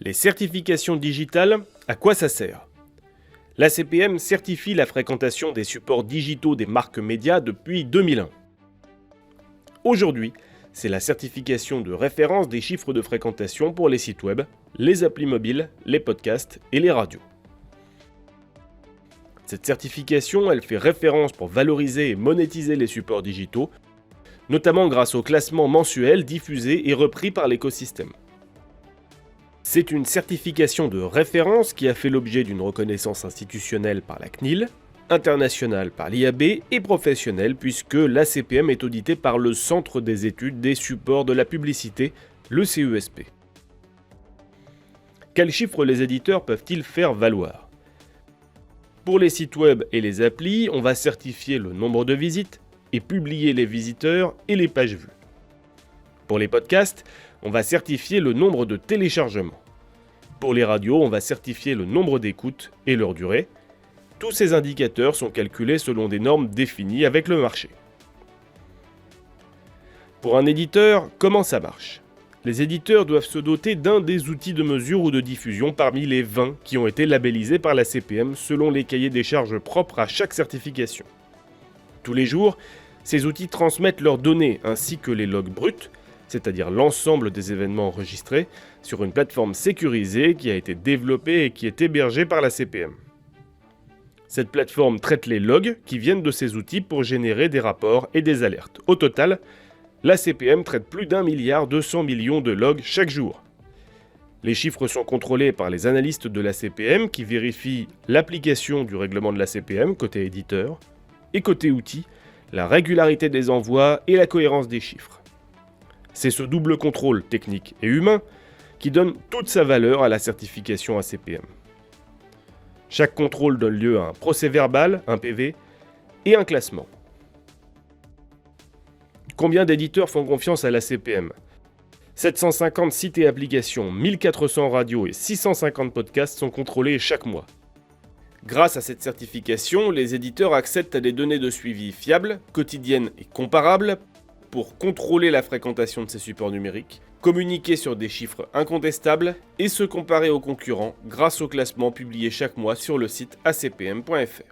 Les certifications digitales, à quoi ça sert ? L'ACPM certifie la fréquentation des supports digitaux des marques médias depuis 2001. Aujourd'hui, c'est la certification de référence des chiffres de fréquentation pour les sites web, les applis mobiles, les podcasts et les radios. Cette certification, elle fait référence pour valoriser et monétiser les supports digitaux, notamment grâce au classement mensuel diffusé et repris par l'écosystème. C'est une certification de référence qui a fait l'objet d'une reconnaissance institutionnelle par la CNIL, internationale par l'IAB et professionnelle puisque l'ACPM est auditée par le Centre des études des supports de la publicité, le CESP. Quels chiffres les éditeurs peuvent-ils faire valoir ? Pour les sites web et les applis, on va certifier le nombre de visites et publier les visiteurs et les pages vues. Pour les podcasts, on va certifier le nombre de téléchargements. Pour les radios, on va certifier le nombre d'écoutes et leur durée. Tous ces indicateurs sont calculés selon des normes définies avec le marché. Pour un éditeur, comment ça marche ? Les éditeurs doivent se doter d'un des outils de mesure ou de diffusion parmi les 20 qui ont été labellisés par l'ACPM selon les cahiers des charges propres à chaque certification. Tous les jours, ces outils transmettent leurs données ainsi que les logs bruts, c'est-à-dire l'ensemble des événements enregistrés, sur une plateforme sécurisée qui a été développée et qui est hébergée par l'ACPM. Cette plateforme traite les logs qui viennent de ces outils pour générer des rapports et des alertes. Au total, l'ACPM traite plus d'1,2 milliard de logs chaque jour. Les chiffres sont contrôlés par les analystes de l'ACPM qui vérifient l'application du règlement de l'ACPM côté éditeur et côté outils, la régularité des envois et la cohérence des chiffres. C'est ce double contrôle technique et humain qui donne toute sa valeur à la certification ACPM. Chaque contrôle donne lieu à un procès-verbal, un PV, et un classement. Combien d'éditeurs font confiance à l'ACPM ? 750 sites et applications, 1400 radios et 650 podcasts sont contrôlés chaque mois. Grâce à cette certification, les éditeurs accèdent à des données de suivi fiables, quotidiennes et comparables pour contrôler la fréquentation de ces supports numériques, communiquer sur des chiffres incontestables et se comparer aux concurrents grâce au classement publié chaque mois sur le site acpm.fr.